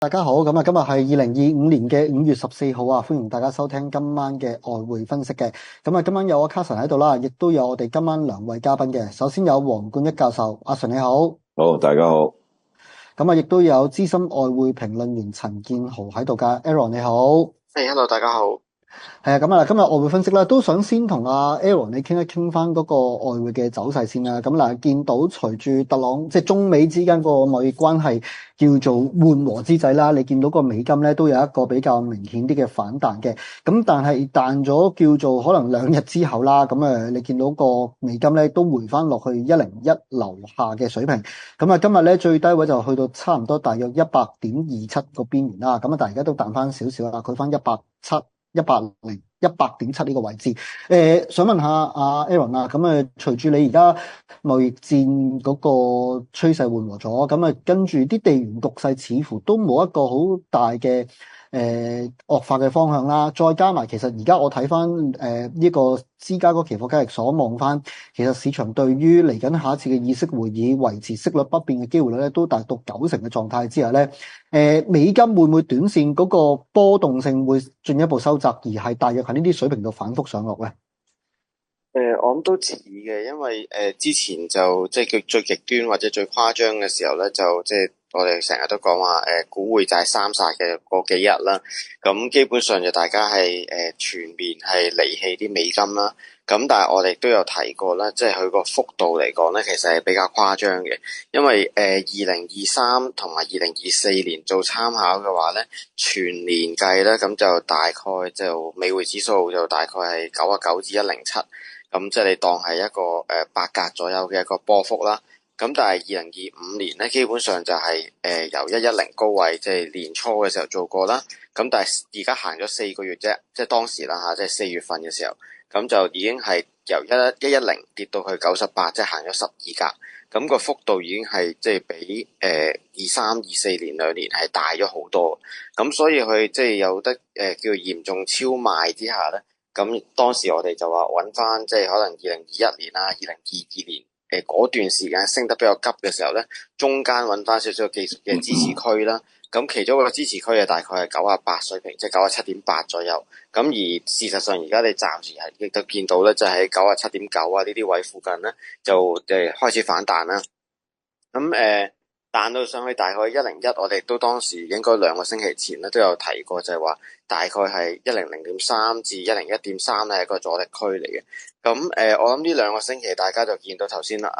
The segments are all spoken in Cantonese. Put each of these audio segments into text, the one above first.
大家好，咁啊，今日係2025年嘅5月14號啊，歡迎大家收聽今晚嘅外匯分析嘅。咁啊，今晚有阿 Carson 喺度啦，亦都有我哋今晚兩位嘉賓嘅。首先有黃冠益教授，阿 Sir 你好。好，大家好。咁啊，亦都有資深外匯評論員陳建豪喺度噶，Aaron 你好。Hello，大家好。係啊，咁啊，今日外匯分析咧，都想先同阿 Aaron 你傾一傾翻嗰個外匯嘅走勢先啦。咁嗱，見到隨住特朗即係中美之間個貿易關係叫做緩和之際啦，你見到個美金咧都有一個比較明顯啲嘅反彈嘅。咁但係彈咗叫做可能2日之後啦，咁你見到個美金咧都回翻落去101樓下嘅水平。咁啊，今日咧最低位就去到差唔多大約100.27個邊緣啦。咁啊，但係而家都彈翻少少啦，佢翻100.7呢個位置。想問下阿 Aaron 啊，咁隨住你而家貿易戰嗰個趨勢緩和咗，咁跟住啲地緣局勢似乎都冇一個好大嘅惡化嘅方向啦。再加埋其實而家我睇翻呢個芝加哥期貨交易所望翻，其實市場對於嚟緊下一次嘅議息會議維持息率不變嘅機會率咧，都達到90%嘅狀態之下咧，美金會唔會短線嗰個波動性會進一步收窄，而係大約喺呢啲水平度反覆上落咧？我諗都似嘅，因為之前就即係叫最極端或者最誇張嘅時候咧，就即係我哋成日都講話股匯債三殺嘅嗰幾日啦。咁基本上就大家係全面係離棄啲美金啦。咁但係我哋都有提過啦，即係佢個幅度嚟講咧，其實係比較誇張嘅。因為2023同埋2024年做參考嘅話咧，全年計咧，咁就大概就美匯指數就大概係99至107。咁即係你當係一個8格左右嘅一個波幅啦。咁但係2025年咧，基本上就係由110高位，即係年初嘅時候做過啦。咁但係而家行咗4個月啫，即係當時啦嚇，即係4月份嘅時候，咁就已經係由110跌到去98，即係行咗12格。咁個幅度已經係即係比23、24年2年係大咗好多。咁所以佢即係有得叫嚴重超賣之下咧。咁當時我哋就話揾翻，即係可能2021年啦、2022年嗰段時間升得比較急嘅時候咧，中間揾翻少少技術嘅支持區啦。咁其中一個支持區啊，大概係98水平，即係97.8左右。咁而事實上而家你暫時係亦都見到咧，就喺97.9啊呢啲位附近咧，就開始反彈啦。咁彈到上去大概101，我哋都當時應該2個星期前咧都有提過，就係話大概係100.3至101.3咧係一個阻力區嚟嘅。咁我諗呢2個星期大家就見到頭先啦，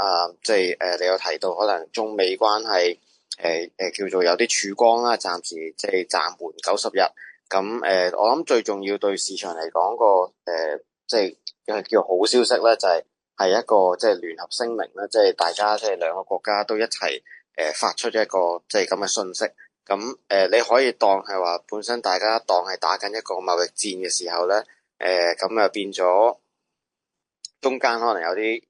即係你有提到可能中美關係叫做有啲曙光啦，暫時即係暫緩90日。咁我諗最重要對市場嚟講個即係叫好消息咧，就係一個即係聯合聲明啦，即係大家即係2個國家都一齊發出一個即係咁嘅信息。咁你可以當係話本身大家當係打緊一個貿易戰嘅時候咧，咁變咗中間可能有啲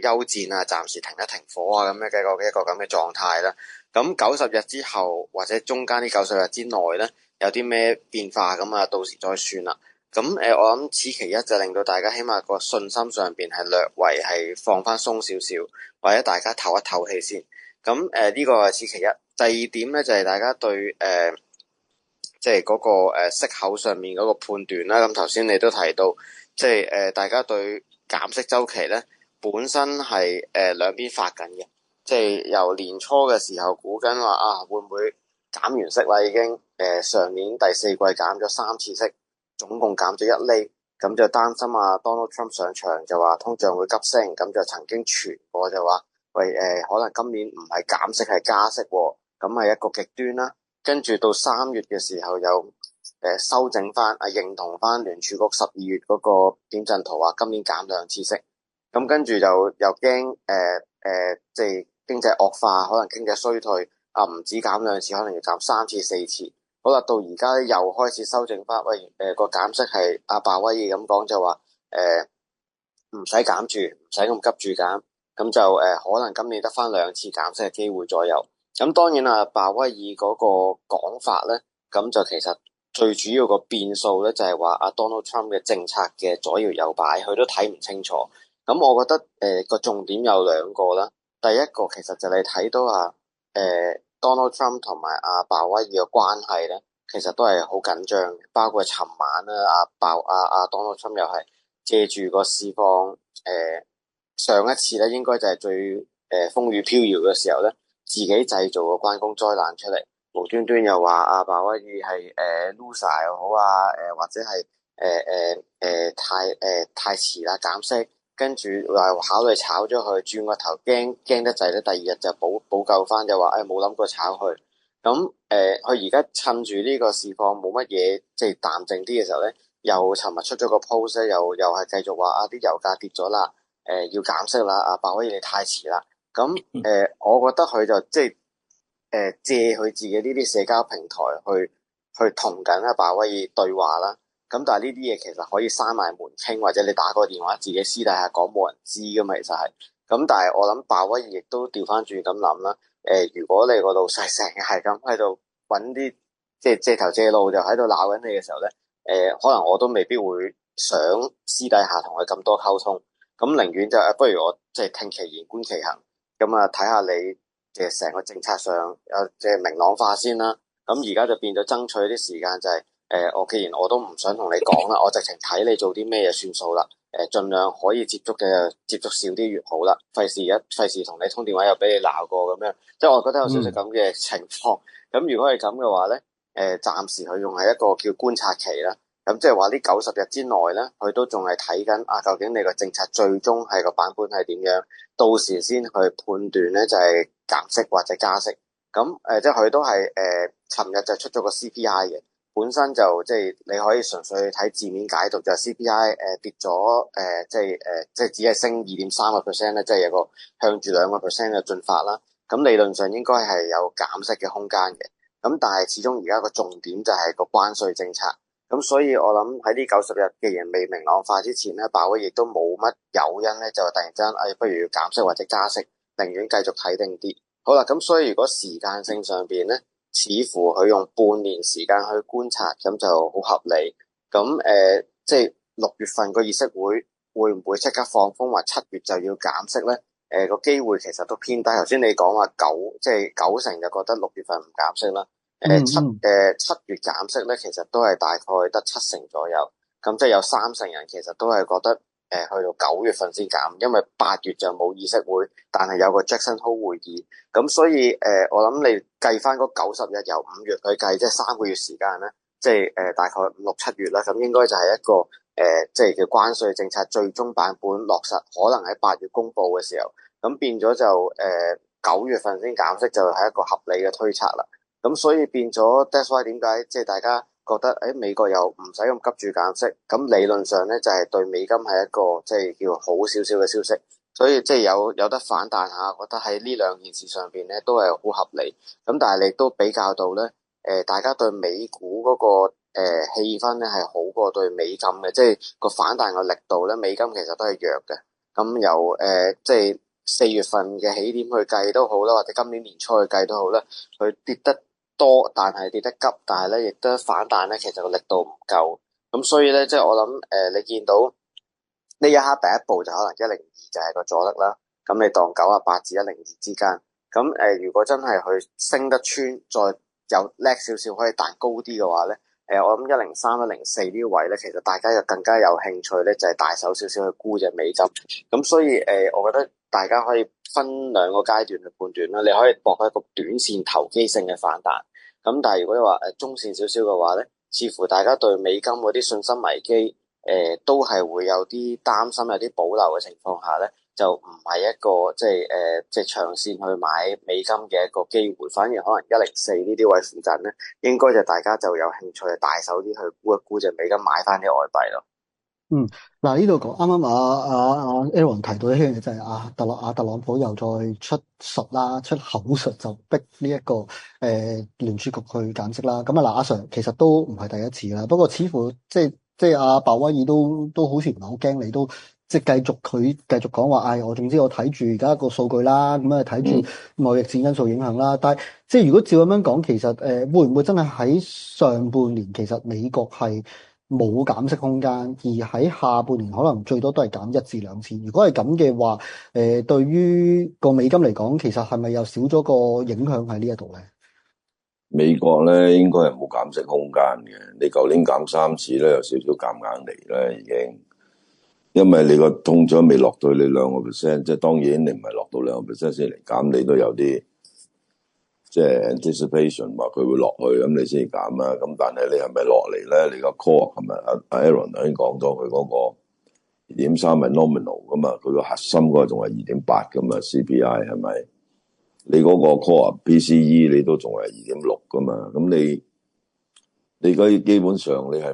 叫休戰啊，暫時停一停火啊咁樣嘅一個咁嘅狀態啦。咁90日之後或者中間呢90日之內咧，有啲咩變化咁啊，到時再算啦。咁我諗此其一就令到大家起碼個信心上邊係略為係放翻鬆少少，或者大家唞一唞氣先。咁呢個係此其一。第二點咧就係大家對即係嗰個息口上面嗰個判斷啦。咁頭先你都提到，即係大家對減息週期咧本身係兩邊發緊嘅，即係由年初嘅時候估緊話會唔會減完息啦，已經上年第4季減咗3次息，總共減咗1厘。咁就擔心Donald Trump 上場就話通脹會急升，咁就曾經傳過就話喂可能今年唔係減息係加息喎，咁係一個極端啦。跟住到3月嘅時候又修正翻認同翻聯儲局12月嗰個點陣圖，話今年減2次息。咁跟住就又驚即係經濟惡化，可能經濟衰退唔止減2次，可能要減3次4次。好啦，到而家又開始修正翻，喂個減息係阿鮑威爾咁講就話唔使減住，唔使咁急住減，咁就可能今年得翻2次減息嘅機會左右。咁當然鮑威爾嗰個講法咧，咁就其實最主要個變數咧就係話Donald Trump 嘅政策嘅左搖右擺，佢都睇唔清楚。咁我覺得個重點有2個啦。第一個其實就你睇到 Donald Trump 同埋阿鮑威爾嘅關係咧，其實都係好緊張嘅。包括尋晚啦，阿 Donald Trump 又係借住個市況，上一次咧應該就係最風雨飄搖嘅時候咧，自己製造個關公災難出嚟，無端端又話阿鮑威爾係loser 又好啊，或者係太遲啦減息。跟住話考慮炒咗佢，轉個頭驚得滯咧，第二日就補救翻，就話冇諗過炒佢。咁佢而家趁住呢個市況冇乜嘢，即係淡靜啲嘅時候咧，又尋日出咗個 post 咧，又係繼續話啲油價跌咗啦，要減息啦，阿鮑威爾你太遲啦。咁我覺得佢就即係借佢自己呢啲社交平台去同緊阿鮑威爾對話啦。咁但係呢啲嘢其實可以閂埋門傾，或者你打個電話自己私底下講冇人知噶嘛，其實係。咁但係我諗鮑威爾亦都調翻轉咁諗啦。如果你個老細成日係咁喺度揾啲即係借頭借路就喺度鬧緊你嘅時候咧，可能我都未必會想私底下同佢咁多溝通。咁寧願就不如我即係聽其言觀其行。咁啊睇下你即係成個政策上有即係明朗化先啦。咁而家就變咗爭取啲時間就係。我既然我都唔想同你講啦，我直情睇你做啲咩嘢算數啦。盡量可以接觸嘅接觸少啲越好啦。費事同你通電話又俾你鬧過咁樣，即係我覺得有少少咁嘅情況。咁如果係咁嘅話咧，暫時佢用係一個叫觀察期啦。咁即係話呢90日之內咧，佢都仲係睇緊究竟你個政策最終係個版本係點樣，到時先去判斷咧就係減息或者加息。咁即係佢都係尋日就出咗個 CPI 嘅。本身就即係你可以純粹睇字面解讀，就係 CPI 跌咗即係只係升2.3%咧，即係有個向住2% 嘅進發啦。咁理論上應該係有減息嘅空間嘅。咁但係始終而家個重點就係個關稅政策。咁所以我諗喺呢90日既然未明朗化之前咧，鮑威爾亦都冇乜誘因咧，就突然間不如減息或者加息，寧願繼續睇定啲。好啦，咁所以如果時間性上邊咧，似乎佢用半年時間去觀察，咁就好合理。咁即係6月份個議息會唔會即刻放風話7月就要減息咧？個機會其實都偏低。頭先你講話即係90成就覺得6月份唔減息啦。7月減息咧，其實都係大概得7成左右。咁即係有3成人其實都係覺得去到9月份先減，因為8月就冇議息會，但係有個 Jackson Hole 會議。咁所以我諗你計翻嗰90日由5月去計，即係3個月時間咧，即係大概5、6、7月啦。咁應該就係一個即係叫關稅政策最終版本落實，可能喺8月公佈嘅時候，咁變咗就9月份先減息，就係一個合理嘅推測啦。咁所以變咗 that's why 點解即係大家覺得美國又唔使咁急住減息，咁理論上咧就係對美金係一個即係叫好少少嘅消息，所以即係有得反彈下，覺得喺呢兩件事上邊咧都係好合理。咁但係你都比較到咧大家對美股嗰個氣氛咧係好過對美金嘅，即係個反彈嘅力度咧，美金其實都係弱嘅。咁由即係4月份嘅起點去計都好啦，或者今年年初去計都好啦，佢跌得多，但係跌得急，但係咧亦都反彈咧，其實個力度唔夠。咁所以咧，即係我諗你見到呢一刻第一步就可能102就係個阻力啦。咁你當98至102之間。咁如果真係去升得穿，再有叻少少可以彈高啲嘅話咧，我諗103、104呢啲位咧，其實大家又更加有興趣咧，就係大手少少去沽隻美金。咁所以我覺得大家可以分2個階段去判斷啦。你可以搏一個短線投機性嘅反彈。咁但係如果你話中線少少嘅話咧，似乎大家對美金嗰啲信心危機都係會有啲擔心、有啲保留嘅情況下咧，就唔係一個即係長線去買美金嘅一個機會，反而可能104呢啲位附近咧，應該就大家就有興趣大手啲去沽一沽隻美金，買翻啲外幣咯。嗱呢度講啱啱Aaron 提到一樣嘢就係特朗普又再出術啦，出口術就逼呢一個聯儲局去減息啦。咁阿 Sir 其實都唔係第一次啦，不過似乎即係阿鮑威爾都好似唔係好驚你，都即係繼續講話，我總之我睇住而家個數據啦，咁睇住貿易戰因素影響啦。但係即係如果照咁樣講，其實會唔會真係喺上半年其實美國係冇減息空間，而喺下半年可能最多都係減1至2次。如果係咁嘅話，對於個美金嚟講，其實係咪又少咗個影響喺呢一度咧？美國咧應該係冇減息空間嘅。你舊年減3次咧，有少少夾硬嚟啦，已經。因為你個通脹未落到你2%，即係當然你唔係落到2%先嚟減，你都有啲即係 anticipation 話佢會落去，咁你先減啦。咁但係你係咪落嚟咧？你個 core 係咪阿 Aaron 已經講咗佢嗰個2.3係 nominal 噶嘛？佢個核心嗰個仲係2.8噶嘛 ？CPI 係咪？你嗰個 core PCE 你都仲係2.6噶嘛？咁你而家基本上你係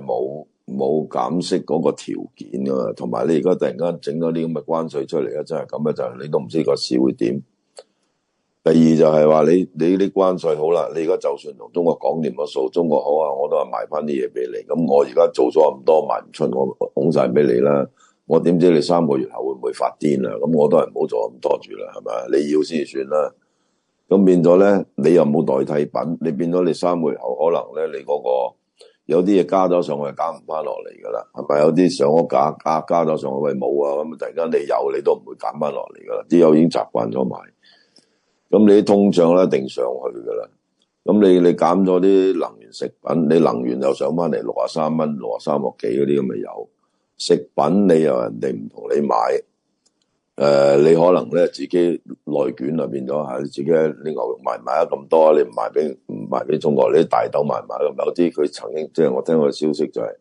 冇減息嗰個條件噶嘛？同埋你而家突然間整咗啲咁嘅關稅出嚟咧，真係咁啊！就係你都唔知個市會點。第二就係話你啲關稅好啦，你而家就算同中國講掂個數，中國好啊，我都係賣翻啲嘢俾你。咁我而家做咗咁多賣唔出，我拱晒俾你啦。我點知你3個月後會唔會發癲啊？咁我都係唔好做咁多住啦，係咪？你要先算啦。咁變咗咧，你又冇代替品，你變咗你3個月後可能咧，你嗰個有啲嘢加咗上去，減唔翻落嚟噶啦，係咪？有啲上咗價加咗上去，喂冇啊，咁突然間你有，你都唔會減翻落嚟噶啦，啲友已經習慣咗買。咁你啲通脹咧一定上去噶啦。咁你減咗啲能源食品，你能源又上翻嚟63蚊、63個幾嗰啲咁嘅油。食品你又人哋唔同你買，你可能咧自己內卷啊變咗嚇，你自己你牛肉賣唔賣得咁多，你唔賣俾中國，你啲大豆賣唔賣咁？有啲佢曾經即係我聽過消息就係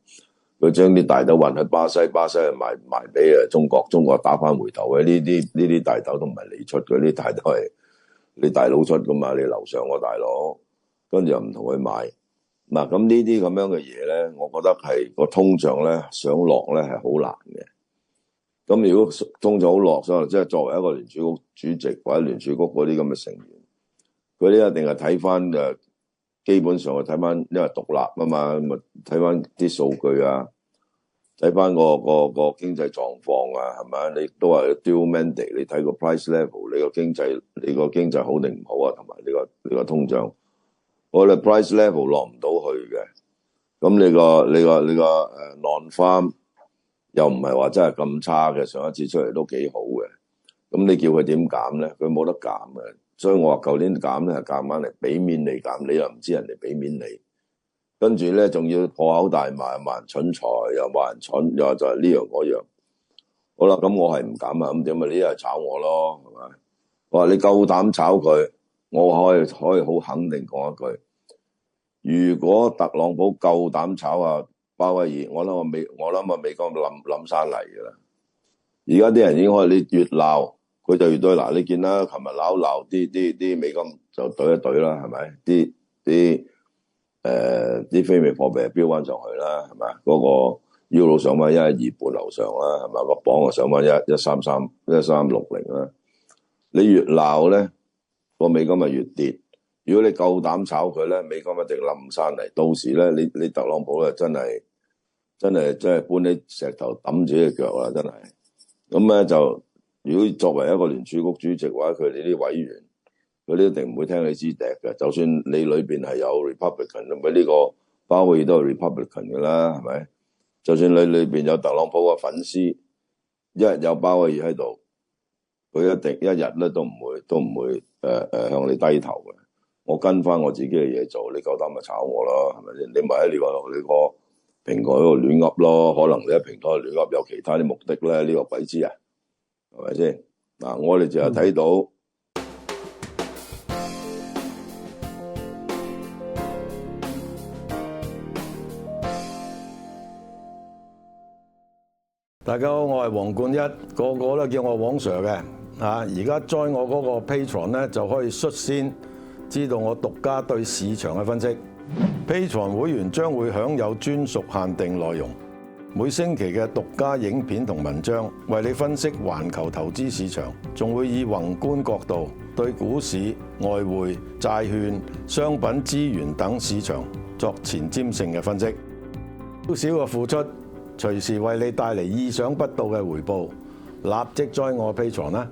佢將啲大豆運去巴西賣俾中國打翻回頭嘅。呢啲大豆都唔係你出嘅，呢啲大豆係你大佬出噶嘛，你樓上個大佬，跟住又唔同佢買。嗱，咁呢啲咁樣嘅嘢咧，我覺得係個通脹咧想落咧係好難嘅。咁如果通脹好落上嚟，即係作為一個聯儲局主席或者聯儲局嗰啲咁嘅成員，佢哋一定係睇翻基本上係睇翻，因為獨立啊嘛，咁啊睇翻啲數據啊，睇翻個經濟狀況啊，係咪？你都係 dual mandate， 你睇個 price level， 你個經濟好定唔好啊？同埋你個通脹。我哋 price level 落唔到去嘅，咁你個non-farm 又唔係話真係咁差嘅，上一次出嚟都幾好嘅，咁你叫佢點減咧？佢冇得減嘅，所以我話舊年減咧係夾硬嚟俾面你減，你又唔知人哋俾面你，跟住咧仲要破口大罵，話人蠢材，又話人蠢，又話就係呢樣嗰樣。好啦，咁我係唔減啊，咁點啊？你一係炒我咯，係咪？我話你夠膽炒佢。我可以好肯定講一句，如果特朗普夠膽炒啊鮑威爾，我諗美國冧晒嚟噶啦。而家啲人已經開始，你越鬧佢就越對。嗱，你見啦，琴日鬧啲美金就懟一懟啦，係咪？啲非美貨幣飆翻上去啦，係咪？嗰個 Euro 上翻1.2半樓上啦，係咪？個鎊啊上翻1.3360啦。你越鬧咧，個美金咪越跌。如果你夠膽炒佢咧，美金一定冧晒嚟。到時咧，你特朗普咧真係搬啲石頭抌自己隻腳啦，真係。咁咧就，如果作為一個聯儲局主席或者佢哋啲委員，佢哋一定唔會聽你支笛嘅。就算你裏邊係有 Republican，咁呢個鮑威爾都係 Republican 嘅啦，係咪？就算你裏邊有特朗普嘅粉絲，一日有鮑威爾喺度，佢一定一日咧都唔會向你低頭嘅。我跟翻我自己嘅嘢做，你夠膽咪炒我咯，係咪先？你咪喺你個平台嗰度亂噏咯，可能你喺平台亂噏有其他啲目的咧，呢個鬼知啊，係咪先？嗱，我哋就係睇到。大家好，我係黃冠一，個個都叫我黃 Sir 嘅。而家 join 我嗰個 Patreon 咧，就可以率先知道我獨家對市場嘅分析。Patreon 會員將會享有專屬限定內容，每星期嘅獨家影片同文章，為你分析環球投資市場，仲會以宏觀角度對股市、外匯、債券、商品、資源等市場作前瞻性嘅分析。少少嘅付出，隨時為你帶嚟意想不到嘅回報。立即 join我 Patreon啦！